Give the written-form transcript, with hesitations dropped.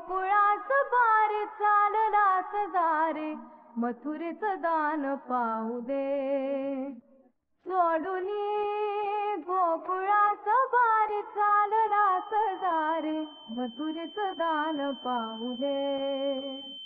गोकुळास बार चाललास दारे मथुरेचं दान पाहू दे. सोडूनी गोकुळास बार चाललास दारे मथुरेचं दान पाहू दे.